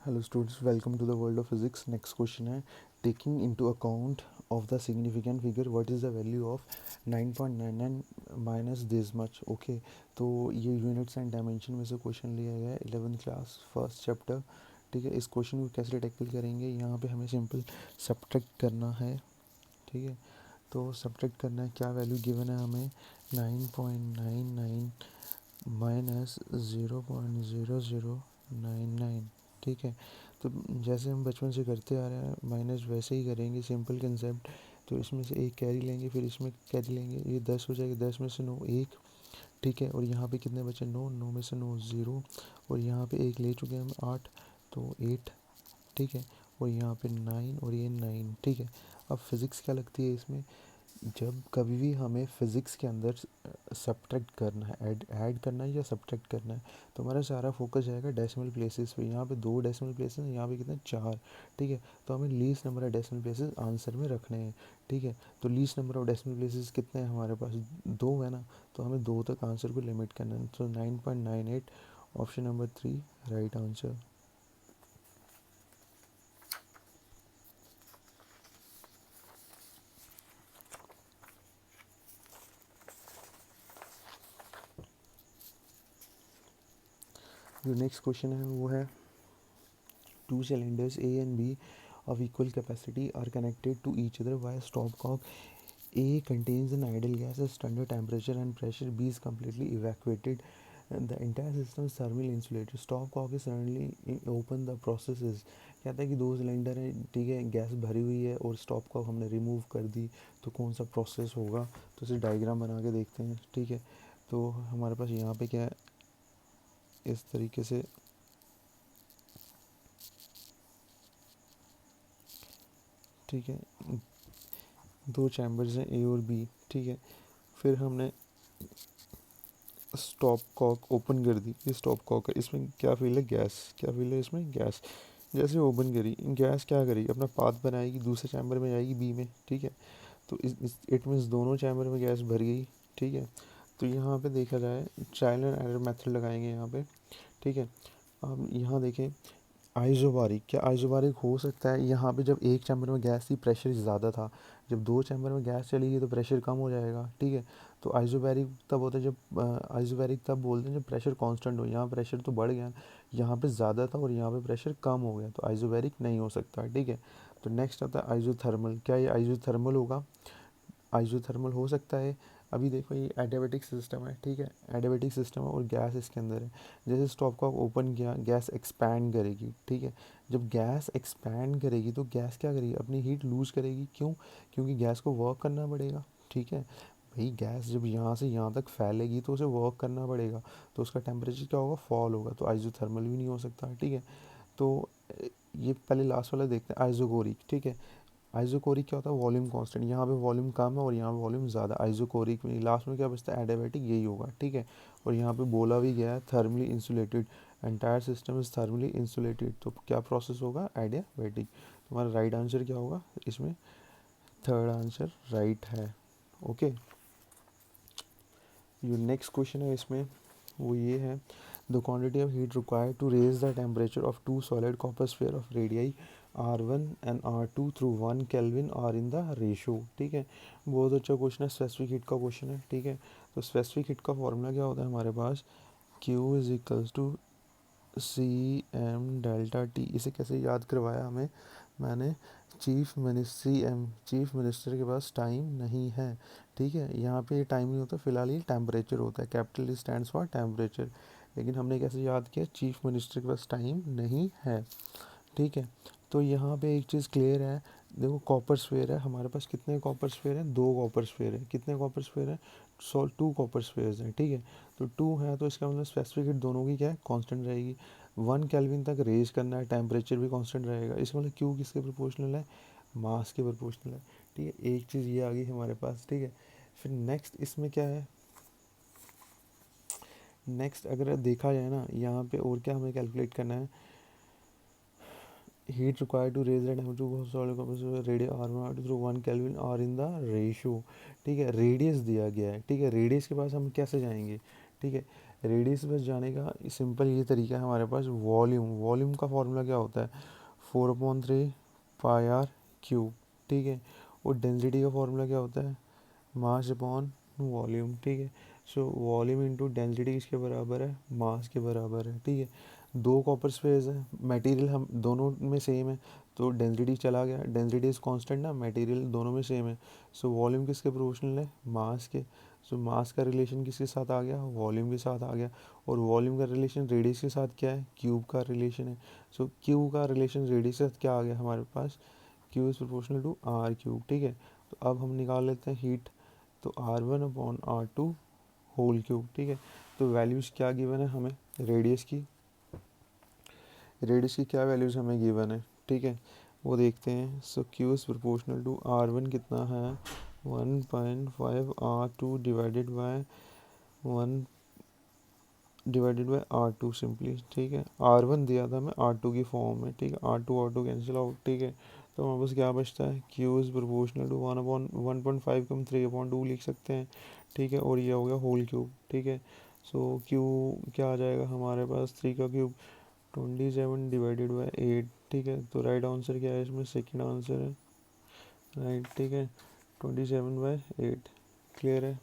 Hello students, welcome to the world of physics. Next question है taking into account of the significant figure what is the value of 9.99 minus this much. Okay, तो ये units and dimension में से question लिया गया है 11th class first chapter. ठीक है, इस क्वेश्चन को कैसे टैकल करेंगे. यहाँ पे हमें सिंपल सब्ट्रैक्ट करना है. ठीक है, तो सब्ट्रैक्ट करना है. क्या वैल्यू गिवन है हमें 9.99 माइनस 0.0099. ठीक है, तो जैसे हम बचपन से करते आ रहे हैं माइनस वैसे ही करेंगे, सिंपल कंसेप्ट. तो इसमें से एक कैरी लेंगे, फिर इसमें कैरी लेंगे, ये 10 हो जाएगा. 10 में से 9 1. ठीक है, और यहाँ पे कितने बचे 9. 9 में से 9 0. और यहाँ पे एक ले चुके हैं हम 8, तो 8. ठीक है, और यहाँ पे 9 और ये 9. ठीक है, अब फिज़िक्स क्या लगती है इसमें. जब कभी भी हमें फिज़िक्स के अंदर सब्ट्रैक्ट करना है, ऐड करना है या सब्ट्रैक्ट करना है, तो हमारा सारा फोकस जाएगा डेसिमल प्लेसेस पे. यहाँ पे 2 डेसिमल प्लेसेस हैं, यहाँ पे कितने 4. ठीक है, तो हमें least number of decimal places answer में रखने हैं. ठीक है, तो least number of decimal places कितने हैं हमारे पास 2 है ना, तो हमें 2 तक आंसर को लिमिट करना है. तो 9.98 ऑप्शन नंबर 3 राइट आंसर. जो नेक्स्ट क्वेश्चन है वो है 2 cylinders A and B of equal capacity are connected to each other via stopcock. A contains an ideal gas at standard temperature and pressure. B is completely evacuated and the entire system is thermally insulated. Stopcock is suddenly open. The process is. कहता है कि 2 cylinder है, ठीक है, gas भरी हुई है और स्टॉप कॉक हमने रिमूव कर दी, तो कौन सा प्रोसेस होगा. तो इसे डायग्राम बना के देखते हैं. ठीक है, तो हमारे पास यहाँ पे क्या है, इस तरीके से. ठीक है, 2 चैम्बर्स हैं ए और बी. ठीक है, फिर हमने स्टॉप कॉक ओपन कर दी. ये स्टॉप कॉक है, इसमें क्या फील है, गैस. क्या फील है इसमें, गैस. जैसे ओपन करी, गैस क्या करेगी, अपना पाथ बनाएगी, दूसरे चैम्बर में जाएगी बी में. ठीक है, तो इस इट मीन्स दोनों चैम्बर में गैस भर गई. ठीक है, तो यहाँ पे देखा जाए ट्रायल एंड एरर मेथड लगाएंगे यहाँ पे. ठीक है, अब यहाँ देखें आइसोबारिक. क्या आइसोबारिक हो सकता है. यहाँ पे जब एक चैम्बर में गैस थी प्रेशर ज़्यादा था, जब 2 चैम्बर में गैस चली गई तो प्रेशर कम हो जाएगा. ठीक है, तो आइसोबैरिक तब होता है जब आइसोबैरिक तब बोलते हैं जब प्रेशर कांस्टेंट हो. यहाँ प्रेशर तो बढ़ गया, यहाँ पे ज़्यादा था और यहाँ पे प्रेशर कम हो गया, तो आइसोबैरिक नहीं हो सकता. ठीक है, तो नेक्स्ट आता है आइसोथर्मल. क्या ये आइसोथर्मल होगा, आइसोथर्मल हो सकता है. अभी देखो ये एडियाबेटिक सिस्टम है. ठीक है, एडियाबेटिक सिस्टम है और गैस इसके अंदर है. जैसे स्टॉप कॉक ओपन किया, गैस एक्सपैंड करेगी. ठीक है, जब गैस एक्सपैंड करेगी तो गैस क्या करेगी, अपनी हीट लूज़ करेगी. क्यों, क्योंकि गैस को वर्क करना पड़ेगा. ठीक है भाई, गैस जब यहाँ से यहाँ तक फैलेगी तो उसे वर्क करना पड़ेगा, तो उसका टेम्परेचर क्या होगा, फॉल होगा. तो आइसोथर्मल भी नहीं हो सकता. ठीक है, तो ये पहले लास्ट वाला देखते हैं आइसोकोरिक. ठीक है, आइसोकोरिक क्या होता है, वॉल्यूम कांस्टेंट. यहाँ पे वॉल्यूम कम है और यहाँ पे वॉल्यूम ज़्यादा. आइसोकोरिक में लास्ट में क्या बचता है, एडियाबैटिक, यही होगा. ठीक है, और यहाँ पे बोला भी गया है thermally insulated, entire system is thermally insulated. तो क्या प्रोसेस होगा, एडियाबैटिक. तुम्हारा राइट आंसर क्या होगा इसमें, थर्ड आंसर राइट है. ओके, जो नेक्स्ट क्वेश्चन है इसमें वो ये है, the quantity of heat required to raise the temperature of 2 solid copper sphere of radii R1 and R2 through 1 kelvin are in the ratio. ठीक है, बहुत अच्छा क्वेश्चन है, स्पेसिफिक हीट का क्वेश्चन है. ठीक है, तो स्पेसिफिक हीट का फॉर्मूला क्या होता है हमारे पास, Q is equals to C M delta T. इसे कैसे याद करवाया हमें मैंने, चीफ मिनिस्टर के पास टाइम नहीं है. ठीक है, यहाँ पे ये टाइम नहीं होता, फिलहाल ये टेम्परेचर होता है, कैपिटल स्टैंड्स फॉर टेम्परेचर. लेकिन हमने कैसे याद किया, चीफ मिनिस्टर के पास टाइम नहीं है. ठीक है, तो यहाँ पे एक चीज़ क्लियर है. देखो कॉपर स्फेयर है हमारे पास, कितने कॉपर स्फेयर हैं, 2 कॉपर स्फेयर है. कितने कॉपर स्फेयर है, 2 कॉपर स्फेयर्स हैं. ठीक है, तो 2 है तो इसका मतलब स्पेसिफिक हीट दोनों की क्या है, कांस्टेंट रहेगी. 1 केल्विन तक रेज करना है, टेम्परेचर भी कांस्टेंट रहेगा. इसका मतलब क्यू किसके प्रोपोर्शनल है, मास के प्रोपोर्शनल है. ठीक है, एक चीज़ ये आ गई हमारे पास. ठीक है, फिर नेक्स्ट इसमें क्या है, नेक्स्ट अगर देखा जाए ना यहाँ पे और क्या हमें कैलकुलेट करना है, heat required to raise the temperature of solid copper radius R1 through 1 Kelvin are in the ratio. ठीक है, रेडियस दिया गया है. ठीक है, रेडियस के पास हम कैसे जाएंगे. ठीक है, रेडियस बस जाने का सिंपल ये तरीका है हमारे पास, वॉल्यूम। वॉल्यूम का फॉर्मूला क्या होता है, 4/3 पाई आर क्यूब, ठीक है। और डेंसिटी का फॉर्मूला क्या होता है, मास अपॉन वॉल्यूम, ठीक है। सो वॉल्यूम इंटू डेंसिटी किसके बराबर है, मास के बराबर है, ठीक है। दो कॉपर स्फेयर्स है, मटेरियल हम दोनों में सेम है, तो डेंसिटी चला गया, डेंसिटी इज कांस्टेंट ना, मटेरियल दोनों में सेम है। सो वॉल्यूम किसके प्रोपोर्शनल है, मास के। सो मास का रिलेशन किसके साथ आ गया, वॉल्यूम के साथ आ गया। और वॉल्यूम का रिलेशन रेडियस के साथ क्या है, क्यूब का रिलेशन है। सो क्यू का रिलेशन रेडियस के साथ क्या आ गया हमारे पास, Q is proportional to R cube, ठीक है। तो अब हम निकाल लेते हैं हीट, तो R1/R2 होल क्यूब, ठीक है। तो वैल्यूज़ क्या गिवन है हमें, रेडियस की, रेडियस की क्या वैल्यूज़ हमें गिवन है, ठीक है, वो देखते हैं। So Q is proportional to R1 कितना है, 1.5 R2 divided by R2 simply, ठीक है। R1 दिया था हमें R2 की फॉर्म में, ठीक है, R2 कैंसिल आउट, ठीक है। तो हमारे पास क्या बचता है, Q इज़ प्रोपोर्शनल टू 1/1.5 को हम 3/2 लिख सकते हैं, ठीक है। और ये हो गया होल क्यूब, ठीक है। सो Q क्या आ जाएगा हमारे पास, 3 का क्यूब 27/8, ठीक है। तो राइट आंसर क्या है इसमें, सेकेंड आंसर है, राइट, ठीक है, 27/8, क्लियर है।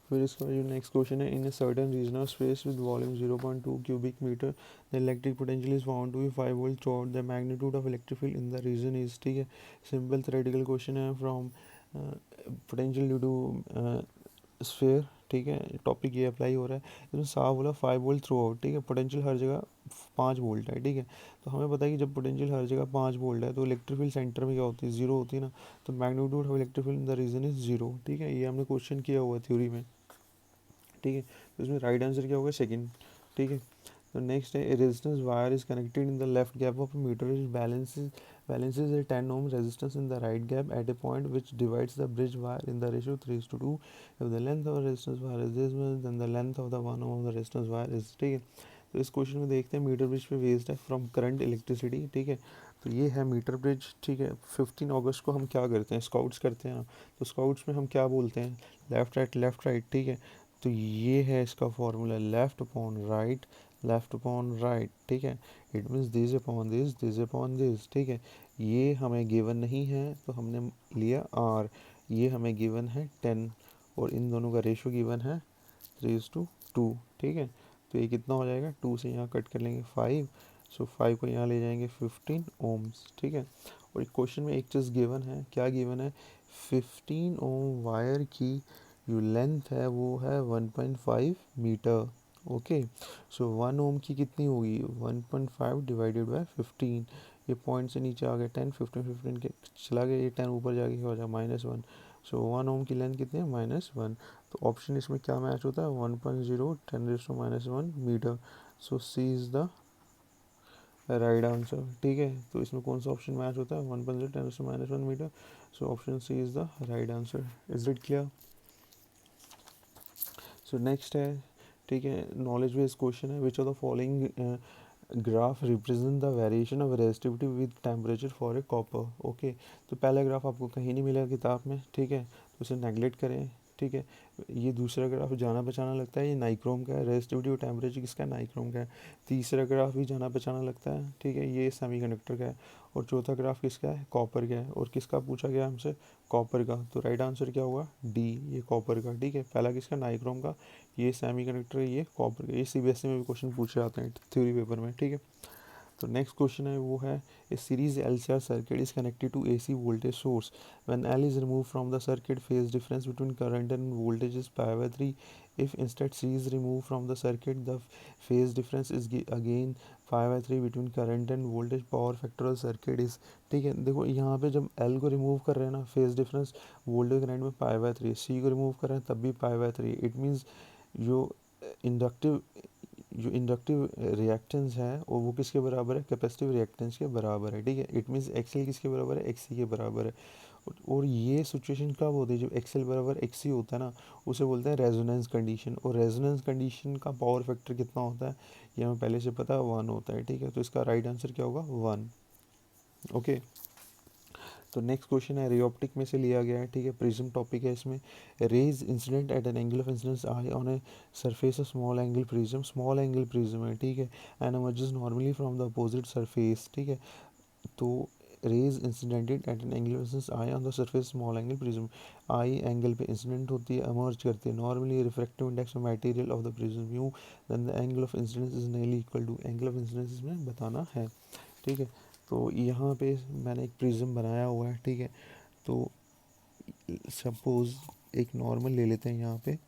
फिर इसका जो नेक्स्ट क्वेश्चन है, in a certain region of space with volume 0.2 cubic metre the electric potential is found to be 5 volt throughout the magnitude of electric field in the region is, ठीक है। Simple theoretical question है from potential due to sphere, ठीक है। Topic ये apply हो रहा है, इसमें साफ बोला 5 वोल्ट थ्रू आउट, ठीक है। पोटेंशियल हर जगह 5 वोल्ट है, ठीक है। तो हमें पता है कि जब पोटेंशियल हर जगह 5 वोल्ट है तो इलेक्ट्रिक फील्ड सेंटर में क्या होती है, जीरो होती है ना। तो magnitude of electric field in the region is zero, ठीक है। ये हमने क्वेश्चन किया हुआ थ्योरी में, ठीक है। तो इसमें राइट आंसर क्या होगा, सेकंड, ठीक है। तो नेक्स्ट है, resistance wire is connected in the left gap of metre is balances a 10 ohm resistance in the right gap at a point which divides the bridge wire in the ratio 3:2. If the length of the resistance wire is this much, then the length of the 1 ohm of the resistance wire is, ठीक है। तो इस question में देखते हैं, metre bridge पे based है from current electricity, ठीक है। तो ये है मीटर ब्रिज, ठीक है। 15 अगस्त को हम क्या करते हैं, स्काउट्स करते हैं ना। तो स्काउट्स में हम क्या बोलते हैं, लेफ्ट राइट, ठीक है। तो ये है इसका फॉर्मूला, लेफ्ट अपॉन राइट, ठीक है। It means this upon this, ठीक है। ये हमें गिवन नहीं है तो हमने लिया R, ये हमें गिवन है 10, और इन दोनों का रेशो गिवन है 3:2, ठीक है। तो ये कितना हो जाएगा, 2 से यहाँ कट कर लेंगे 5, सो 5 को यहाँ ले जाएंगे 15 ओम्स, ठीक है। और एक क्वेश्चन में एक चीज़ गिवन है, क्या गिवन है, 15 ओम वायर की जो लेंथ है वो है 1.5 मीटर, ओके। सो 1 ओम की कितनी होगी, 1.5 डिवाइडेड बाय 15, ये पॉइंट से नीचे आ गया 10, 15 के चला गया, ये 10 ऊपर जाके हो जाएगा -1। सो 1 ओम की लेंथ कितनी है, -1। तो ऑप्शन इसमें क्या मैच होता है, 1.0 10⁻⁻1 metre. So C is the right answer, ठीक है। तो इसमें कौन सा ऑप्शन मैच होता है, 1.0 10⁻1 metre. So option C is the right answer. Is it clear. So next है, ठीक है, नॉलेज बेस्ड क्वेश्चन है, which of the following graph represent the variation of resistivity with temperature for a copper, okay. तो पहला graph आपको कहीं नहीं मिलेगा किताब में, ठीक है, तो उसे नेगलेक्ट करें, ठीक है। ये दूसरा ग्राफ जाना पहचाना लगता है, ये नाइक्रोम का है, रेजिस्टिविटी और टेम्परेचर किसका है, नाइक्रोम का है। तीसरा ग्राफ भी जाना पहचाना लगता है, ठीक है, ये सेमीकंडक्टर का है। और चौथा ग्राफ किसका है, कॉपर का है। और किसका पूछा गया हमसे, कॉपर का। तो राइट आंसर क्या होगा, डी, ये कॉपर का, ठीक है। पहला किसका, नाइक्रोम का, ये सेमीकंडक्टर, ये कॉपर का। ये सीबीएसई में भी क्वेश्चन पूछे जाते हैं थ्योरी पेपर में, ठीक है। तो नेक्स्ट क्वेश्चन है वो है, a series LCR circuit is connected to AC voltage source when L is removed from the circuit phase difference between current and voltage is pi/3. If instead C is removed from the circuit, the phase difference is again pi/3 between current and voltage. Power factor of circuit is, ठीक है। देखो यहाँ पे जब L को remove कर रहे हैं ना, फेज डिफरेंस वोल्टेज करंट में pi/3, C को रिमूव कर रहे हैं तब भी pi/3। इट मीन्स जो इंडक्टिव जो इंडक्टिव रिएक्टेंस है और वो किसके बराबर है, कैपेसिटिव रिएक्टेंस के बराबर है, ठीक है। इट मीन्स एक्सएल किसके बराबर है, एक्सी के बराबर है। और ये सिचुएशन कब होती है, जब एक्सएल बराबर एक्सी होता है ना, उसे बोलते हैं रेजोनेंस कंडीशन। और रेजोनेंस कंडीशन का पावर फैक्टर कितना होता है, ये हमें पहले से पता है, 1 होता है, ठीक है। तो इसका राइट आंसर क्या होगा, 1, ओके। तो नेक्स्ट क्वेश्चन है रेऑप्टिक में से लिया गया है, ठीक है, प्रिज्म टॉपिक है इसमें। Rays incident at an angle of incidence I on a surface of small angle prism है, ठीक है, and emerges normally from the opposite surface, ठीक है। तो rays incidented at an angle of incidence I on the surface small angle prism, I angle पे incident होती है, emerge करती है, normally refractive index of material of the prism mu, then the angle of incidence is nearly equal to, angle of incidence इसमें बताना है, ठीक है। तो यहाँ पे मैंने एक प्रिज्म बनाया हुआ है, ठीक है। तो सपोज एक नॉर्मल ले लेते हैं, यहाँ पे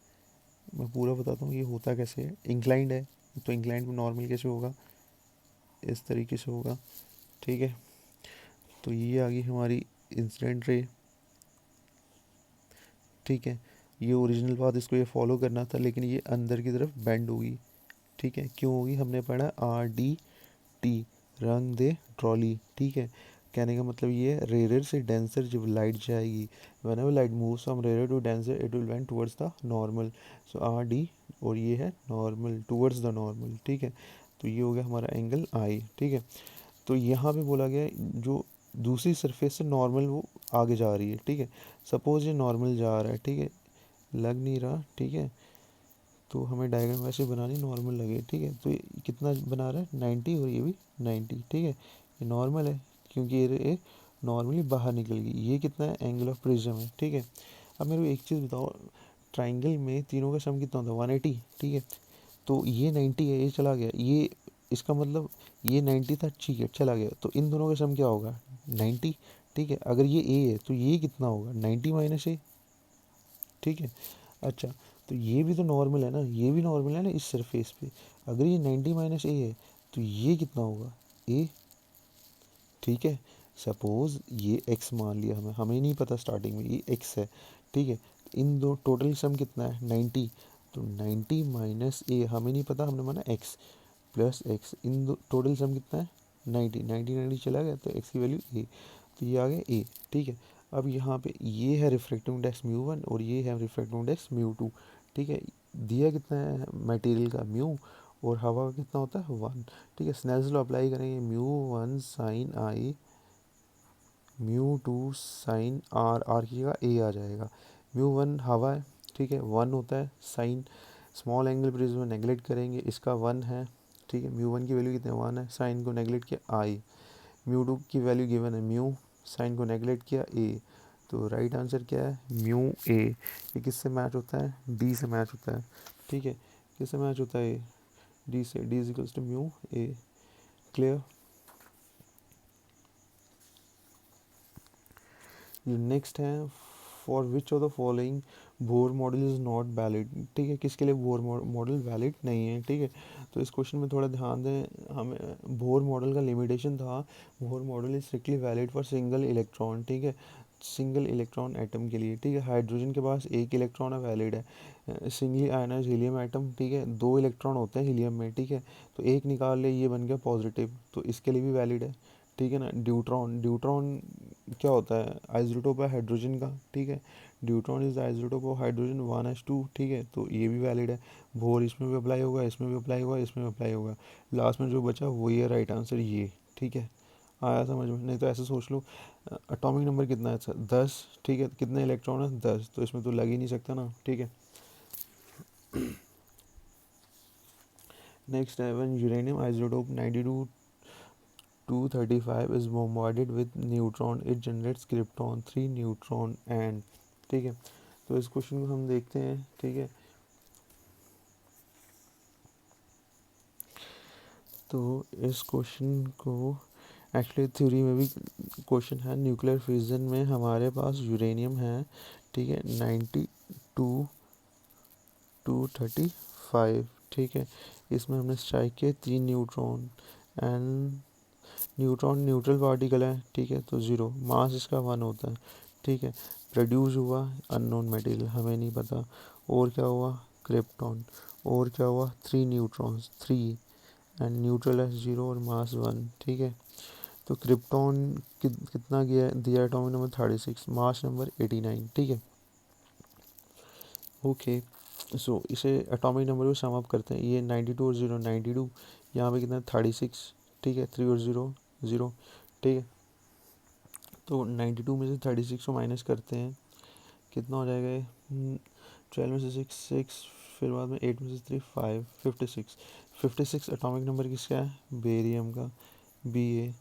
मैं पूरा बताता हूँ ये होता कैसे है। इंक्लाइंड है, तो इंक्लाइंड में नॉर्मल कैसे होगा, इस तरीके से होगा, ठीक है। तो ये आ गई हमारी इंसिडेंट रे, ठीक है। ये ओरिजिनल पाथ, इसको ये फॉलो करना था, लेकिन ये अंदर की तरफ बेंड होगी, ठीक है। क्यों होगी, हमने पढ़ा RDT, रंग दे ट्रॉली, ठीक है। कहने का मतलब ये है रेयर से डेंसर जब लाइट जाएगी, whenever light moves from rare to denser it will went towards the normal, so RD, और ये है नॉर्मल, टुवर्ड्स द नॉर्मल, ठीक है। तो ये हो गया हमारा एंगल I, ठीक है। तो यहाँ पे बोला गया है जो दूसरी सरफेस से नॉर्मल वो आगे जा रही है, ठीक है। सपोज ये नॉर्मल जा रहा है, ठीक है, लग नहीं रहा, ठीक है। तो हमें डायग्राम वैसे बनानी नॉर्मल लगे, ठीक है। तो ये कितना बना रहा है 90, और ये भी 90, ठीक है। ये नॉर्मल है क्योंकि ये नॉर्मली बाहर निकल गई। ये कितना है, एंगल ऑफ प्रिज्म है, ठीक है। अब मेरे को एक चीज़ बताओ, ट्राइंगल में तीनों का सम कितना होता है 180, ठीक है। तो ये 90 है, ये चला गया, ये इसका मतलब ये 90 था, ठीक है, चला गया, तो इन दोनों का सम क्या होगा 90, ठीक है। अगर ये A है तो ये कितना होगा 90 माइनस A, ठीक है। अच्छा, तो ये भी तो नॉर्मल है ना, ये भी नॉर्मल है ना इस सरफेस पे। अगर ये 90 माइनस A है तो ये कितना होगा A, ठीक है। सपोज ये x मान लिया, हमें नहीं पता स्टार्टिंग में ये x है, ठीक है। इन दो टोटल सम कितना है 90, तो 90 माइनस A हमें नहीं पता, हमने माना x प्लस x, इन दो टोटल सम कितना है 90, 90 90 चला गया, तो x की वैल्यू A, तो ये आ गया A, ठीक है। अब यहाँ पे ये है रिफ्रैक्टिव इंडेक्स μ1 और ये है रिफ्रैक्टिव इंडेक्स μ2, ठीक है। दिया कितना है मटेरियल का म्यू, और हवा का कितना होता है 1, ठीक है। स्नेल्स लॉ अप्लाई करेंगे, μ1 साइन I, μ2 साइन R की जगह A आ जाएगा। μ1 हवा है, ठीक है, 1 होता है साइन, स्मॉल एंगल प्रिज्म में नेगलेक्ट करेंगे, इसका 1 है, ठीक है। μ1 की वैल्यू कितने 1 है, साइन को नेगलेक्ट किया I, μ2 की वैल्यू गिवन है म्यू, साइन को नेगलेक्ट किया A, तो राइट आंसर क्या है μA। ये किससे मैच होता है, D से मैच होता है, ठीक है। किससे मैच होता है D से, D is equals to μA, clear. ये नेक्स्ट है, for which of the following Bohr model is not valid, ठीक है, किसके लिए बोर मॉडल वैलिड नहीं है, ठीक है। तो इस क्वेश्चन में थोड़ा ध्यान दें, हमें बोर मॉडल का लिमिटेशन था, Bohr model is strictly valid for single electron, ठीक है, सिंगल इलेक्ट्रॉन एटम के लिए, ठीक है। हाइड्रोजन के पास एक इलेक्ट्रॉन है, वैलिड है। सिंगली आयनाइज हीलियम एटम, ठीक है, 2 इलेक्ट्रॉन होते हैं हीलियम में, ठीक है, तो एक निकाल ले, ये बन गया पॉजिटिव, तो इसके लिए भी वैलिड है, ठीक है ना। ड्यूट्रॉन, ड्यूट्रॉन क्या होता है, आइसोटोप है हाइड्रोजन का, ठीक है। Deuteron is isotope of hydrogen 1s2, ठीक है, तो ये भी वैलिड है। बोर इसमें भी अप्लाई होगा, इसमें भी अप्लाई होगा, इसमें भी अप्लाई होगा, लास्ट में जो बचा वही है राइट आंसर ये, ठीक है। आया समझ में, नहीं तो ऐसे सोच लो, एटॉमिक नंबर कितना है 10, ठीक है, कितने इलेक्ट्रॉन है 10, तो इसमें तो लग ही नहीं सकता ना, ठीक है। नेक्स्ट है, when uranium isotope 92 235 is bombarded with neutron, it generates krypton 3 neutron and, ठीक है। तो इस क्वेश्चन को हम देखते हैं, ठीक है। तो इस क्वेश्चन को एक्चुअली थ्योरी में भी क्वेश्चन है, न्यूक्लियर फिजन में हमारे पास यूरेनियम है, ठीक है, 92 235, ठीक है। इसमें हमने स्ट्राइक किए 3 neutron, and neutron neutral particle है, ठीक है, तो 0, मास इसका 1 होता है, ठीक है। प्रोड्यूस हुआ अननोन मटेरियल, हमें नहीं पता, और क्या हुआ क्रिप्टॉन, और क्या हुआ 3 न्यूट्रॉन्स 3, एंड न्यूट्रल है 0 और मास 1, ठीक है। तो क्रिप्टॉन कितना गया दिया, एटॉमिक नंबर 36, मास नंबर 89, ठीक है। ओके, सो इसे एटॉमिक नंबर को सम अप करते हैं, ये 92 और 0 92, यहाँ पे कितना 36, ठीक है, 3 और 0 0, ठीक है। तो 92 में से 36 को माइनस करते हैं, कितना हो जाएगा ये? 12 में से 6, फिर बाद में 8 में से 3, 5, 56। 56 एटॉमिक नंबर किसका है? बेरियम का, Ba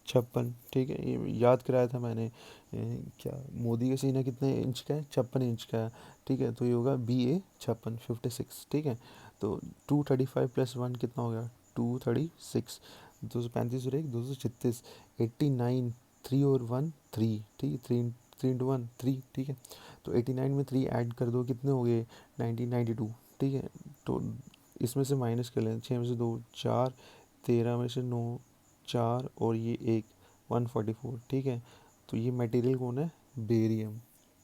56। ठीक है, ये याद कराया था मैंने। क्या मोदी का सीना कितने इंच का है? 56 इंच का है। ठीक है, तो ये होगा Ba 56। ठीक है, तो 235 प्लस 1 कितना हो गया? 236। 235 और 1, 236। 89, 3 और 1 3। ठीक है, 3 3 इंटू 1 3। ठीक है, तो 89 में 3 ऐड कर दो, कितने हो गए? 1992। ठीक है, तो इसमें से माइनस कर लें, 6 में से 2 4, 13 में से 9 4 और ये 1, 144। ठीक है, तो ये मटेरियल कौन है? बेरियम।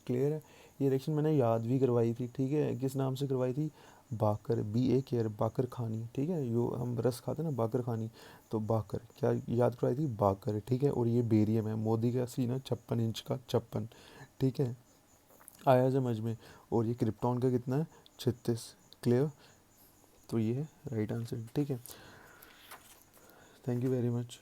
क्लियर है? ये रिएक्शन मैंने याद भी करवाई थी। ठीक है, किस नाम से करवाई थी? बाकर, Ba केयर, बाकर खानी। ठीक है, जो हम रस खाते हैं ना, बाकर खानी, तो बाकर क्या याद करवाई थी? बाकर। ठीक है, और ये बेरियम है। मोदी का सीना 56 इंच का, 56। ठीक है, आया समझ में? और ये क्रिप्टॉन का कितना है? 36। क्लियर? तो ये है राइट आंसर। ठीक है, थैंक यू वेरी मच।